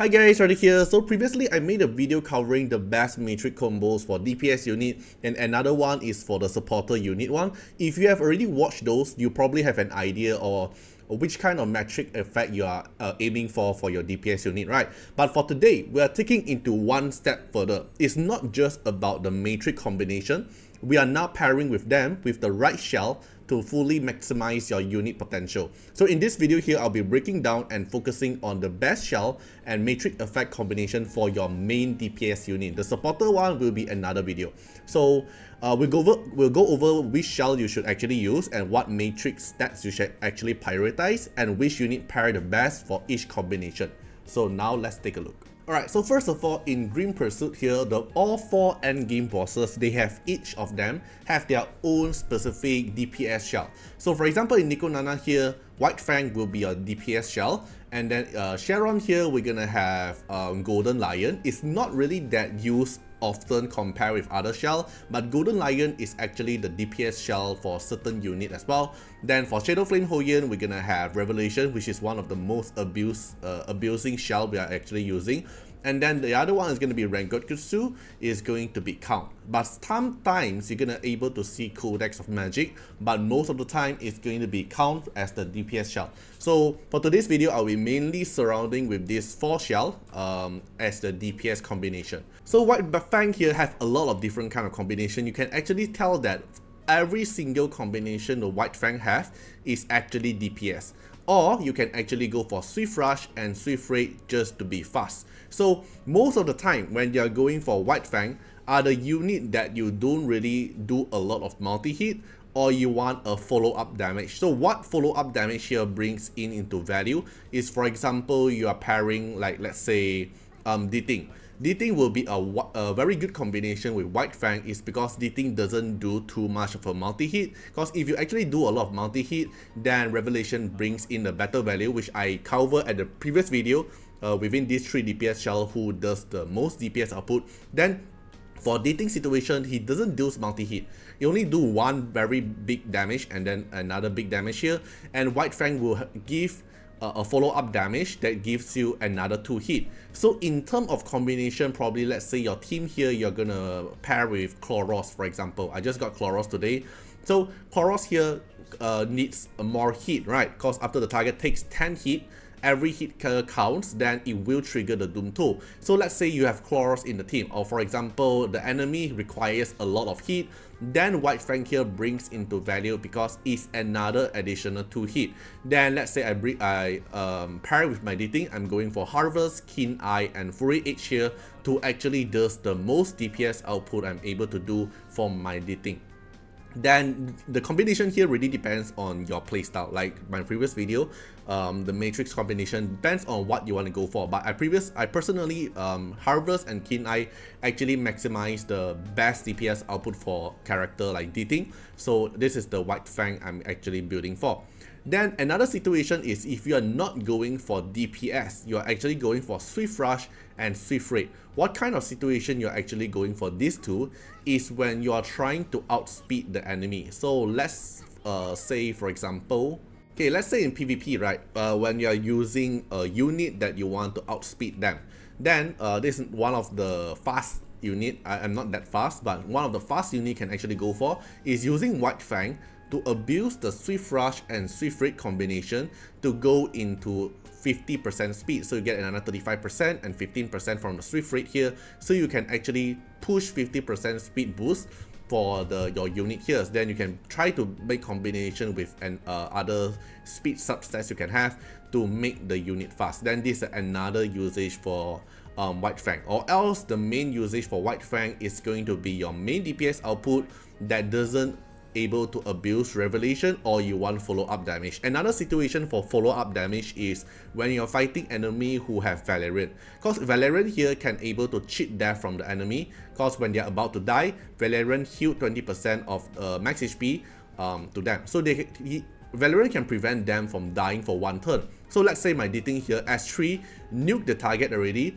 Hi guys, Artiar here. So previously I made a video covering the best matrix combos for DPS unit, and another one is for the supporter unit one. If you have already watched those, you probably have an idea or which kind of metric effect you are aiming for your DPS unit, right? But for today, we are taking into one step further. It's not just about the matrix combination. We are now pairing with them with the right shell to fully maximize your unit potential. So in this video here, I'll be breaking down and focusing on the best shell and matrix effect combination for your main DPS unit. The supporter one will be another video. So we'll go over which shell you should actually use and what matrix stats you should actually prioritize and which unit pair the best for each combination. So now let's take a look. Alright, so first of all, in Green Pursuit here, all 4 endgame bosses, they have each of them have their own specific DPS shell. So for example, in Nico Nana here, White Fang will be a DPS shell, and then Sharon here, we're gonna have Golden Lion. It's not really that used often compared with other shell, but Golden Lion is actually the DPS shell for certain unit as well. Then for Shadow Flame Hoyen, we're gonna have Revelation, which is one of the most abusing shell we are actually using. And then the other one is going to be Rengoku, is going to be Count. But sometimes you're going to able to see Codex of Magic, but most of the time it's going to be Count as the DPS shell. So for today's video, I'll be mainly surrounding with this 4 shell as the DPS combination. So White Fang here have a lot of different kind of combination. You can actually tell that every single combination the White Fang have is actually DPS. Or you can actually go for Swift Rush and Swift Raid just to be fast. So most of the time when you're going for White Fang are the unit that you don't really do a lot of multi-hit, or you want a follow-up damage. So what follow-up damage here brings into value is, for example, you are pairing, like, let's say Diting. Diting will be a very good combination with White Fang, is because Diting doesn't do too much of a multi-hit. Because if you actually do a lot of multi-hit, then Revelation brings in a better value, which I covered at the previous video within these 3 DPS shell who does the most DPS output. Then for Diting situation, he doesn't do multi-hit. He only do one very big damage and then another big damage here. And White Fang will give a follow-up damage that gives you another 2 hit. So in terms of combination, probably let's say your team here, you're gonna pair with Chloros, for example. I just got Chloros today. So Chloros here needs more hit, right? Because after the target takes 10 hit, every hit counts, then it will trigger the Doom tool. So let's say you have Chloros in the team, or for example, the enemy requires a lot of hit, then White Fang here brings into value because it's another additional 2 hit. Then let's say I pair with my Diting, I'm going for Harvest, Keen Eye, and Fury Edge here to actually does the most DPS output I'm able to do for my Diting. Then the combination here really depends on your playstyle. Like my previous video, the matrix combination depends on what you want to go for. But I personally Harvest and Keen Eye actually maximize the best DPS output for character like Diting. So this is the White Fang I'm actually building for. Then another situation is if you are not going for DPS, you are actually going for Swift Rush and Swift Raid. What kind of situation you're actually going for these two is when you are trying to outspeed the enemy. So let's say, for example, okay, let's say in PvP, right, when you are using a unit that you want to outspeed them, then this is one of the fast unit. I'm not that fast, but one of the fast unit can actually go for is using White Fang to abuse the Swift Rush and Swift Raid combination to go into 50% speed. So you get another 35% and 15% from the Swift Raid here. So you can actually push 50% speed boost for your unit here. Then you can try to make combination with other speed substats you can have to make the unit fast. Then this is another usage for White Fang. Or else the main usage for White Fang is going to be your main DPS output that doesn't able to abuse Revelation, or you want follow-up damage. Another situation for follow-up damage is when you're fighting enemy who have Valerian, because Valerian here can able to cheat death from the enemy, because when they're about to die, Valerian heal 20% of max HP to them. So Valerian can prevent them from dying for 1 turn. So let's say my Diting here, S3, nuke the target already,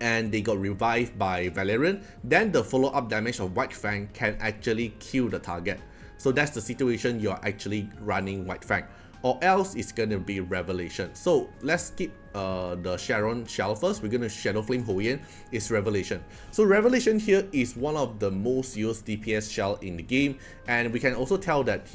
and they got revived by Valerian, then the follow-up damage of White Fang can actually kill the target. So that's the situation you're actually running White Fang. or else it's gonna be Revelation. So let's skip the Sharon shell first. We're gonna Shadow Flame Hoyen is Revelation. So Revelation here is one of the most used DPS shell in the game, and we can also tell that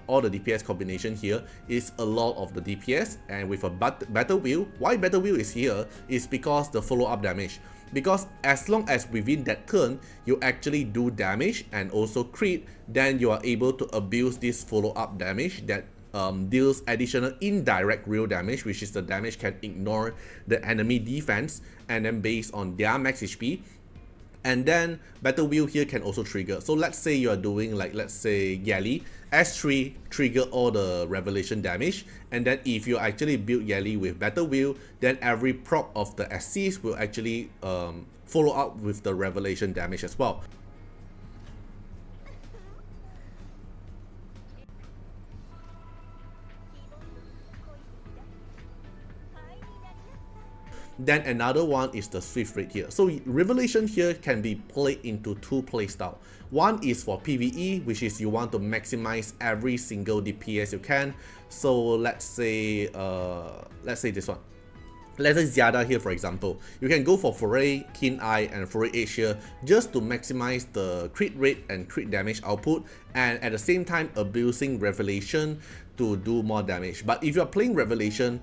all the DPS combination here is a lot of the DPS, and with a Battle Wheel. Why Battle Wheel is here is because the follow-up damage. Because as long as within that turn you actually do damage and also crit, then you are able to abuse this follow-up damage that deals additional indirect real damage, which is the damage can ignore the enemy defense, and then based on their max HP. And then Battle Wheel here can also trigger. So let's say you are doing like, let's say Yeli, S3 trigger all the Revelation damage, and then if you actually build Yeli with Battle Wheel, then every proc of the assist will actually follow up with the Revelation damage as well. Then another one is the Swift Rate here. So Revelation here can be played into two playstyle. One is for PvE, which is you want to maximize every single DPS you can. So let's say this one. Let's say Ziada here, for example. You can go for Foray, Keen Eye, and Foray Edge here just to maximize the crit rate and crit damage output, and at the same time abusing Revelation to do more damage. But if you're playing Revelation,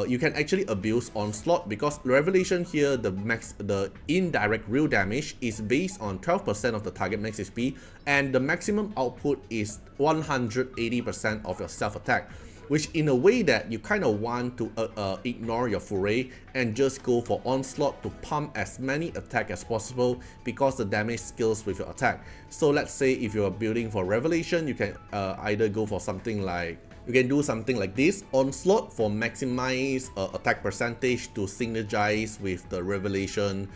you can actually abuse Onslaught, because Revelation here, the indirect real damage is based on 12% of the target max HP, and the maximum output is 180% of your self attack, which in a way that you kind of want to ignore your Foray and just go for Onslaught to pump as many attack as possible, because the damage scales with your attack. So let's say if you're building for Revelation, you can either go for something like, you can do something like this, Onslaught for maximize attack percentage to synergize with the Revelation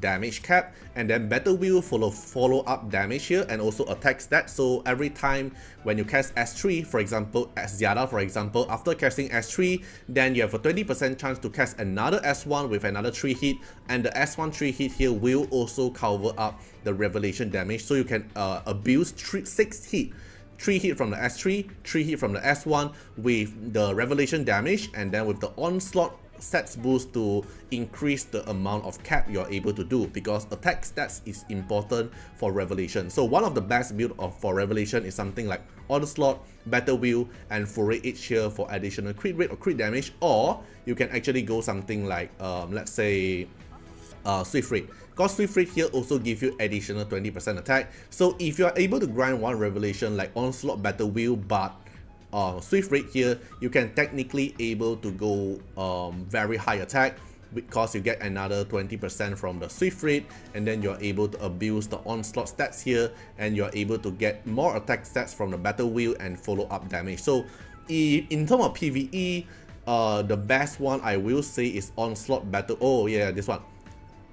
damage cap, and then Battle Wheel for follow up damage here and also attack stats. So every time when you cast S3, for example, as Ziada for example, after casting S3, then you have a 20% chance to cast another S1 with another 3 hit, and the S1 3 hit here will also cover up the Revelation damage, so you can abuse 6 hit. 3 hit from the S3, 3 hit from the S1 with the Revelation damage, and then with the Onslaught stats boost to increase the amount of cap you're able to do, because attack stats is important for Revelation. So one of the best build for Revelation is something like Onslaught, Battle Wheel, and Foray Edge here for additional crit rate or crit damage, or you can actually go something like let's say Swift Rate. Because Swift Rate here also give you additional 20% attack. So if you are able to grind one Revelation like Onslaught, Battle Wheel, but Swift Rate here, you can technically able to go very high attack, because you get another 20% from the Swift Rate, and then you're able to abuse the Onslaught stats here, and you're able to get more attack stats from the Battle Wheel and follow up damage. So in terms of PvE, the best one I will say is Onslaught Battle. Oh yeah, this one.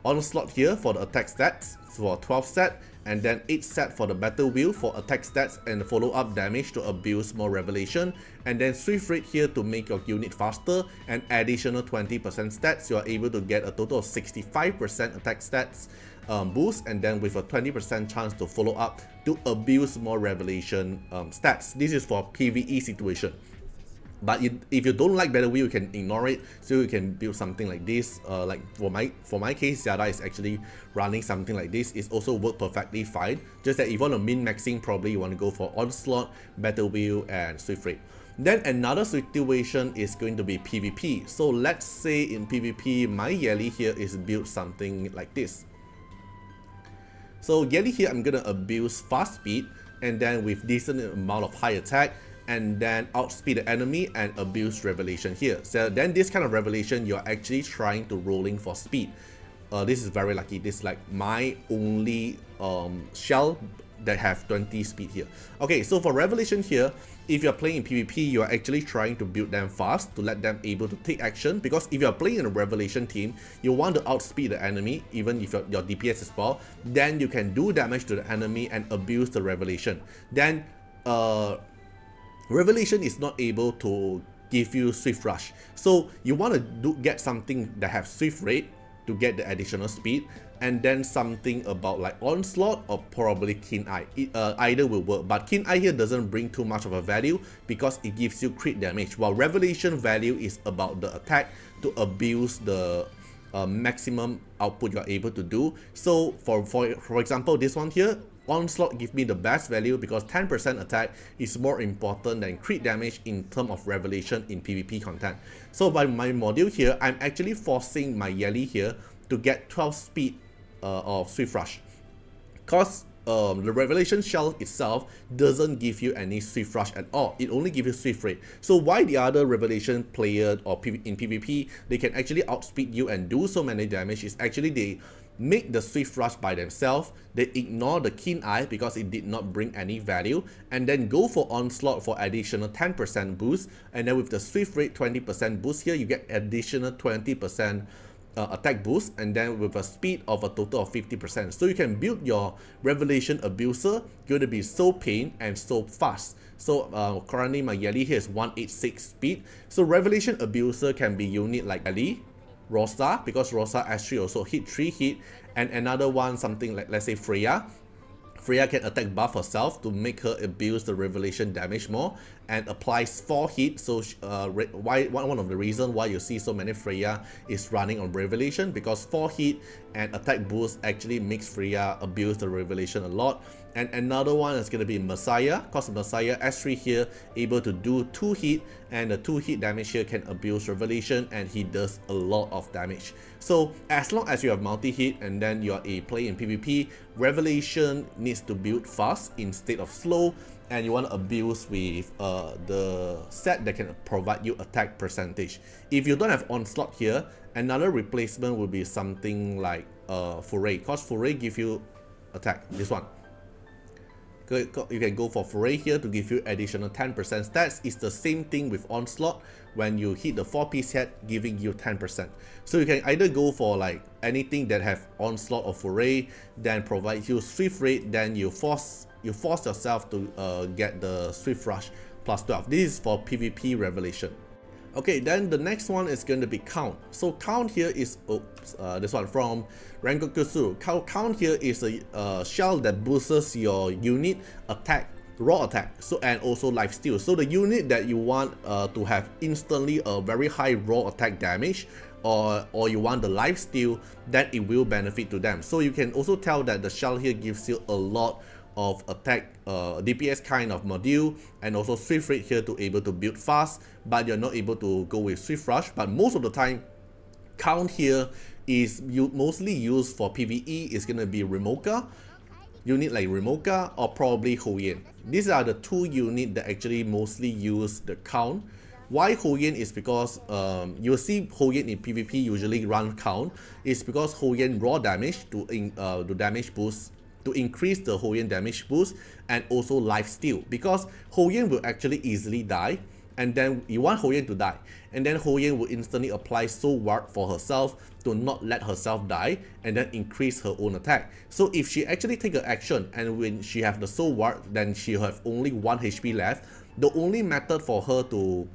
Onslaught here for the attack stats for 12 set, and then 8 set for the Battle Wheel for attack stats and follow up damage to abuse more Revelation, and then Swift Rate here to make your unit faster, and additional 20% stats. You are able to get a total of 65% attack stats boost, and then with a 20% chance to follow up to abuse more Revelation stats. This is for PvE situation. But if you don't like Battle Wheel, you can ignore it. So you can build something like this. Like for my case, Ziada is actually running something like this. It's also worked perfectly fine. Just that if you want to min-maxing, probably you want to go for Onslaught, Battle Wheel, and Swift Rate. Then another situation is going to be PvP. So let's say in PvP, my Yeli here is built something like this. So Yeli here, I'm gonna abuse fast speed, and then with decent amount of high attack, and then outspeed the enemy and abuse Revelation here. So then this kind of Revelation, you're actually trying to rolling for speed. This is very lucky. This is like my only shell that have 20 speed here. Okay, so for Revelation here, if you're playing in PvP, you're actually trying to build them fast to let them able to take action, because if you're playing in a Revelation team, you want to outspeed the enemy, even if your DPS is small, then you can do damage to the enemy and abuse the Revelation. Then Revelation is not able to give you Swift Rush. So you want to get something that have Swift Rate, to get the additional speed, and then something about like Onslaught or probably Keen Eye. Either will work, but Keen Eye here doesn't bring too much of a value because it gives you crit damage, while Revelation value is about the attack to abuse the maximum output you are able to do. So for example, this one here, Onslaught gives me the best value because 10% attack is more important than crit damage in terms of Revelation in PvP content. So by my module here, I'm actually forcing my Yelly here to get 12 speed of Swift Rush, because the Revelation Shell itself doesn't give you any Swift Rush at all. It only gives you Swift Rate. So why the other Revelation player or in PvP, they can actually outspeed you and do so many damage is actually they make the Swift Rush by themselves, they ignore the Keen Eye because it did not bring any value, and then go for Onslaught for additional 10% boost, and then with the Swift Rate 20% boost here, you get additional 20% attack boost, and then with a speed of a total of 50%. So you can build your Revelation Abuser, going to be so pain and so fast. So currently my Yelly here is 186 speed. So Revelation Abuser can be unit like Yelly, Rosa, because Rosa S3 also hit 3 hit, and another one something like, let's say Freya. Freya can attack buff herself to make her abuse the Revelation damage more and applies 4 hit. So one of the reasons why you see so many Freya is running on Revelation, because 4 hit and attack boost actually makes Freya abuse the Revelation a lot. And another one is going to be Messiah, because Messiah S3 here able to do 2 hit, and the 2 hit damage here can abuse Revelation, and he does a lot of damage. So as long as you have multi-hit and then you are a player in PvP, Revelation needs to build fast instead of slow, and you want to abuse with the set that can provide you attack percentage. If you don't have Onslaught here, another replacement will be something like Foray, because Foray give you attack, this one. You can go for Foray here to give you additional 10% stats. It's the same thing with Onslaught. When you hit the 4-piece head, giving you 10%. So you can either go for like anything that have Onslaught or Foray, then provide you Swift Rate, then you force yourself to get the Swift Rush plus 12. This is for PvP Revelation. Okay, then the next one is going to be Count. So Count here is, this one from Rengoku. Count here is a shell that boosts your unit attack, raw attack, so and also lifesteal. So the unit that you want to have instantly a very high raw attack damage, or you want the lifesteal, then it will benefit to them. So you can also tell that the shell here gives you a lot of attack DPS kind of module, and also Swift Rate here to able to build fast, but you're not able to go with Swift Rush. But most of the time, Count here is mostly used for PvE. It's gonna be Remoka, unit like Remoka, or probably Hoyen. These are the 2 units that actually mostly use the Count. Why Hoyen is because you'll see Hoyen in PvP usually run Count. It's because Hoyen raw damage to damage boost, to increase the Hoyen damage boost, and also lifesteal, because Hoyen will actually easily die, and then you want Hoyen to die, and then Hoyen will instantly apply Soul Ward for herself to not let herself die, and then increase her own attack. So if she actually take an action, and when she have the Soul Ward, then she have only 1 HP left, the only method for her to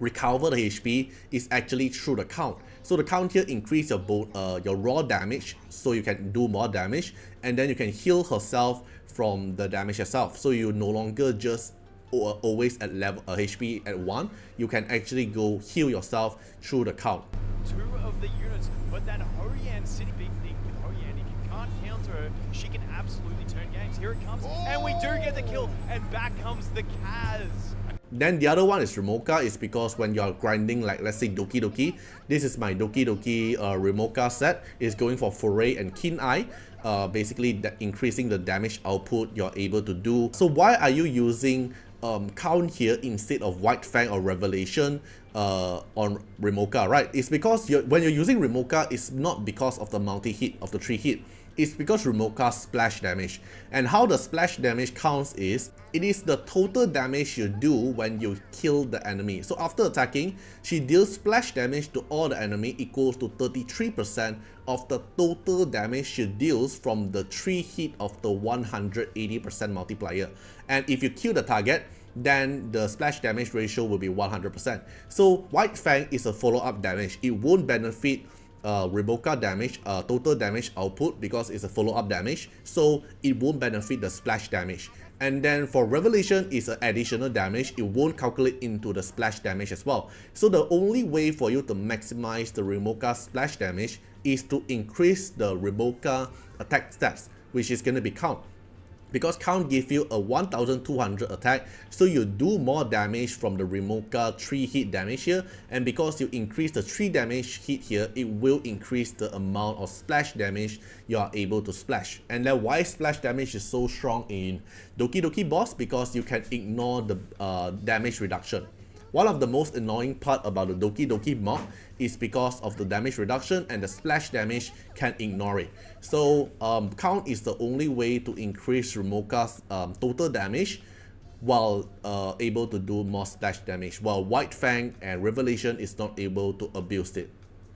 recover the HP is actually through the Count. So the Count here increase your raw damage, so you can do more damage, and then you can heal herself from the damage itself. So you no longer just always at level HP at 1. You can actually go heal yourself through the Count. 2 of the units, but that Hoyan City, big thing with Hoyan, if you can't counter her, she can absolutely turn games. Here it comes, and we do get the kill, and back comes the Kaz. Then the other one is Remoka, is because when you're grinding like, let's say Doki Doki, this is my Doki Doki Remoka set, is going for Foray and Keen Eye, basically increasing the damage output you're able to do. So why are you using Count here instead of White Fang or Revelation on Remoka, right? It's because when you're using Remoka, it's not because of the multi-hit of the 3 hit. It's because Remoka splash damage. And how the splash damage counts is, it is the total damage you do when you kill the enemy. So after attacking, she deals splash damage to all the enemy equals to 33% of the total damage she deals from the 3 hit of the 180% multiplier. And if you kill the target, then the splash damage ratio will be 100%. So White Fang is a follow-up damage. It won't benefit Remoka damage, total damage output because it's a follow-up damage, so it won't benefit the splash damage. And then for Revelation is an additional damage, it won't calculate into the splash damage as well. So the only way for you to maximize the Remoka splash damage is to increase the Remoka attack stats, which is going to be count. Because count give you a 1200 attack, so you do more damage from the Remoka 3 hit damage here, and because you increase the 3 damage hit here, it will increase the amount of splash damage you are able to splash. And then why splash damage is so strong in Doki Doki boss, because you can ignore the damage reduction. One of the most annoying part about the Doki Doki mob is because of the damage reduction, and the splash damage can ignore it. So count is the only way to increase Remoka's total damage while able to do more splash damage, while White Fang and Revelation is not able to abuse it.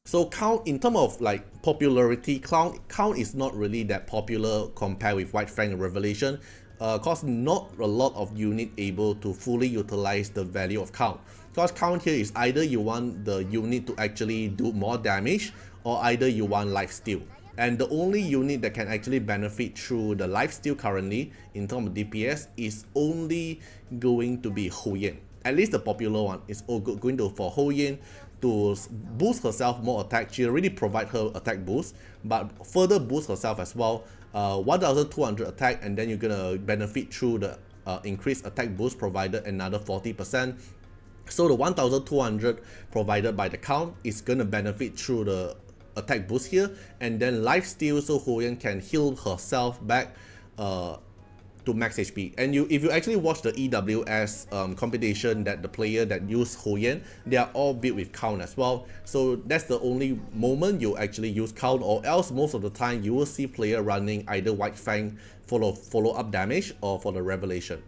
So count, in terms of like popularity, count is not really that popular compared with White Fang and Revelation. Cause not a lot of unit able to fully utilize the value of count. Cause count here is either you want the unit to actually do more damage, or either you want lifesteal. And the only unit that can actually benefit through the lifesteal currently in terms of DPS is only going to be Ho Yen. At least the popular one is going to for Ho Yen to boost herself more attack. She already provide her attack boost, but further boost herself as well. 1200 attack, and then you're gonna benefit through the increased attack boost provided another 40%. So the 1200 provided by the count is gonna benefit through the attack boost here, and then lifesteal, so Ho Yen can heal herself back to max HP. And if you actually watch the EWS competition, that the player that use Ho Yen, they are all built with count as well. So that's the only moment you actually use count, or else most of the time you will see player running either White Fang follow-up damage or for the Revelation.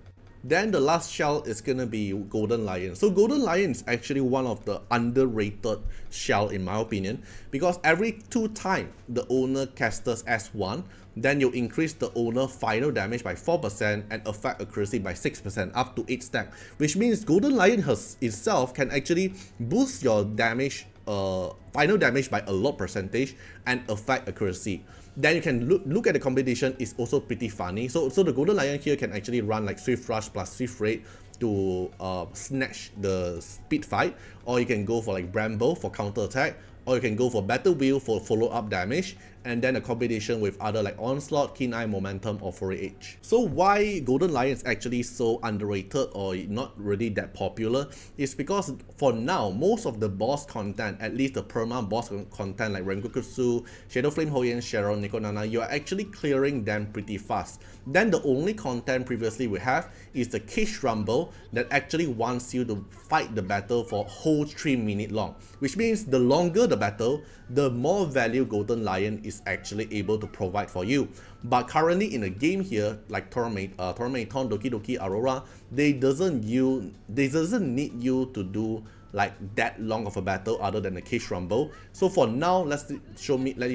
Then the last shell is gonna be Golden Lion. So Golden Lion is actually one of the underrated shell in my opinion, because every 2 times the owner casters S1, then you increase the owner final damage by 4% and effect accuracy by 6% up to 8 stack, which means Golden Lion itself can actually boost your damage, final damage by a lot percentage and effect accuracy. Then you can look at the combination, is also pretty funny. So the Golden Lion here can actually run like Swift Rush plus Swift Raid to snatch the speed fight, or you can go for like Bramble for counter attack, or you can go for Battle Wheel for follow-up damage, and then a combination with other like Onslaught, Keen Eye, Momentum, or Fury Edge. So why Golden Lion is actually so underrated or not really that popular is because for now, most of the boss content, at least the perma boss content like Renkukutsu, Shadow Flame Ho Yen, Cheryl, Nico Nana, you are actually clearing them pretty fast. Then the only content previously we have is the Cage Rumble that actually wants you to fight the battle for a whole 3 minutes long, which means the longer the battle, the more value Golden Lion is actually able to provide for you. But currently in the game here, like Tormaton, Doki Doki, Aurora, they doesn't need you to do like that long of a battle other than the Cage Rumble. So for now, let me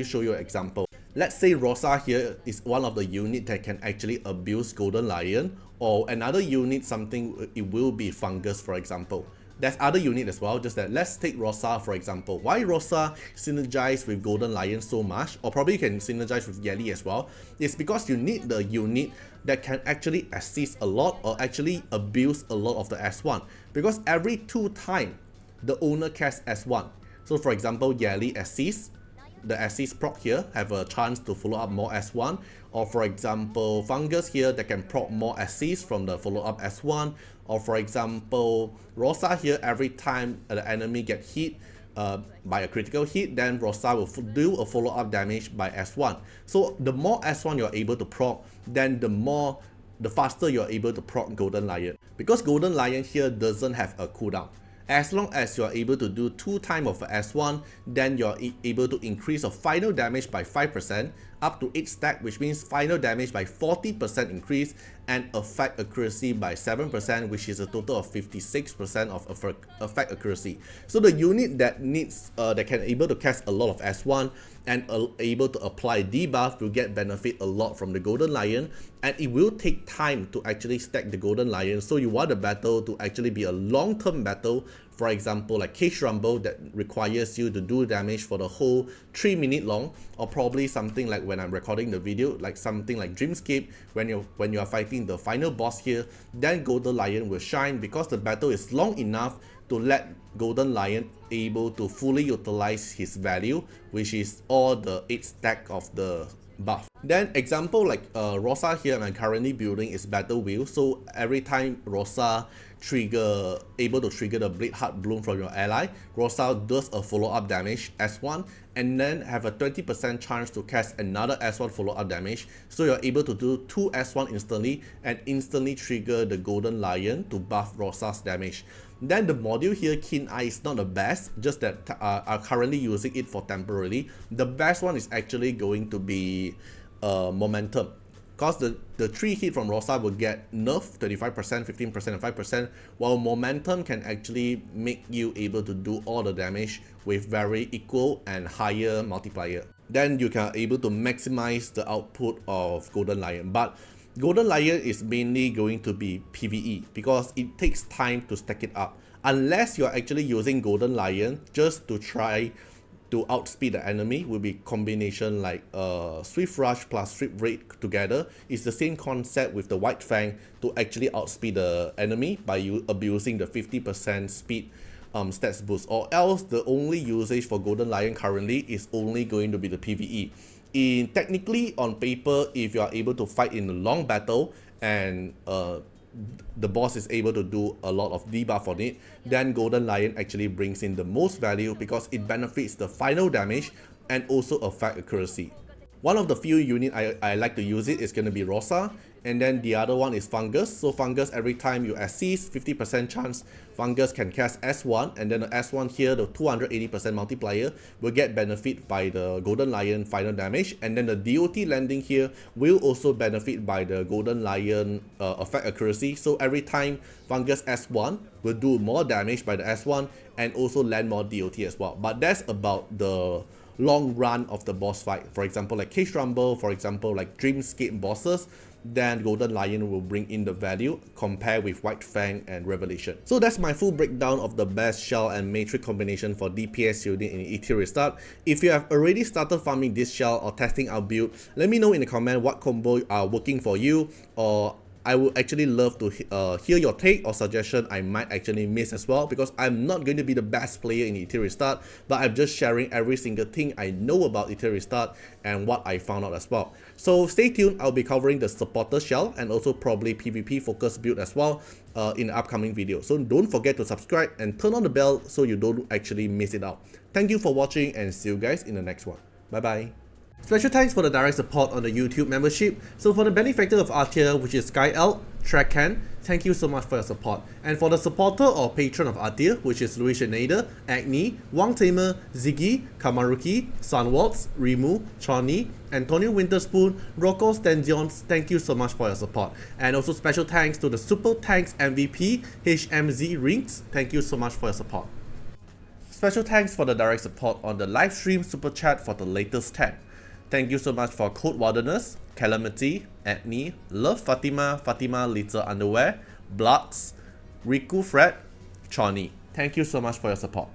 show you an example. Let's say Rosa here is one of the unit that can actually abuse Golden Lion, or another unit, it will be Fungus, for example. There's other unit as well, just that let's take Rosa for example. Why Rosa synergize with Golden Lion so much, or probably you can synergize with Yeli as well, is because you need the unit that can actually assist a lot or actually abuse a lot of the S1. Because every 2 times the owner casts S1. So for example, Yeli assists, the assist proc here have a chance to follow up more S1, or for example Fungus here that can proc more assist from the follow up S1, or for example Rosa here, every time the enemy get hit by a critical hit, then Rosa will do a follow up damage by S1. So the more S1 you're able to proc, then the faster you're able to proc Golden Lion. Because Golden Lion here doesn't have a cooldown. As long as you are able to do 2 times of S1, then you're able to increase your final damage by 5% up to 8 stack, which means final damage by 40% increase and effect accuracy by 7%, which is a total of 56% of effect accuracy. So the unit that can able to cast a lot of S1 and able to apply debuff will get benefit a lot from the Golden Lion, and it will take time to actually stack the Golden Lion. So you want the battle to actually be a long-term battle for example like Cage Rumble that requires you to do damage for the whole 3 minute long, or probably something like when I'm recording the video, like something like Dreamscape when you are fighting the final boss here, then Golden Lion will shine because the battle is long enough to let Golden Lion able to fully utilize his value, which is all the 8 stack of the buff. Then example like Rosa here I'm currently building is Battle Wheel, so every time Rosa able to trigger the Blade Heart Bloom from your ally, Rosa does a follow-up damage S1 and then have a 20% chance to cast another S1 follow-up damage, so you're able to do 2 S1 instantly and instantly trigger the Golden Lion to buff Rosa's damage. Then the module here, Keen Eye, is not the best, just that I'm currently using it for temporarily. The best one is actually going to be Momentum, because the 3 hit from Rosa will get nerfed 35%, 15% and 5%, while Momentum can actually make you able to do all the damage with very equal and higher multiplier. Then you can able to maximize the output of Golden Lion. But Golden Lion is mainly going to be PvE because it takes time to stack it up. Unless you're actually using Golden Lion just to try to outspeed the enemy, will be combination like Swift Rush plus Swift Raid together. It's the same concept with the White Fang to actually outspeed the enemy by you abusing the 50% speed stats boost, or else the only usage for Golden Lion currently is only going to be the PvE. Technically on paper, if you are able to fight in a long battle and the boss is able to do a lot of debuff on it, then Golden Lion actually brings in the most value because it benefits the final damage and also effect accuracy. One of the few units I like to use it is going to be Rosa, and then the other one is Fungus. So Fungus, every time you assist, 50% chance Fungus can cast S1, and then the S1 here, the 280% multiplier, will get benefit by the Golden Lion final damage, and then the DOT landing here will also benefit by the Golden Lion effect accuracy. So every time Fungus S1 will do more damage by the S1 and also land more DOT as well. But that's about the long run of the boss fight. For example like Cage Rumble, for example like Dreamscape bosses, then Golden Lion will bring in the value compared with White Fang and Revelation. So that's my full breakdown of the best shell and matrix combination for DPS unit in Etheria Restart. If you have already started farming this shell or testing our build, let me know in the comment what combo are working for you, or I would actually love to hear your take or suggestion I might actually miss as well, because I'm not going to be the best player in Etheria Restart, but I'm just sharing every single thing I know about Etheria Restart and what I found out as well. So stay tuned, I'll be covering the supporter shell and also probably PvP focused build as well in the upcoming video. So don't forget to subscribe and turn on the bell so you don't actually miss it out. Thank you for watching and see you guys in the next one. Bye bye. Special thanks for the direct support on the YouTube membership. So for the benefactor of Artiar, which is Sky Elk, Trekcan, thank you so much for your support. And for the supporter or patron of Artiar, which is Louis Schneider, Agni, Wang Tamer, Ziggy, Kamaruki, Sunwaltz, Rimu, Choni, Antonio Winterspoon, Rocco Stenzions, thank you so much for your support. And also special thanks to the Super Tanks MVP, HMZ Rings, thank you so much for your support. Special thanks for the direct support on the live stream super chat for the latest tag. Thank you so much for Code Wilderness, Calamity, Agni, Love Fatima, Fatima Little Underwear, Bloods, Riku Fred, Choni. Thank you so much for your support.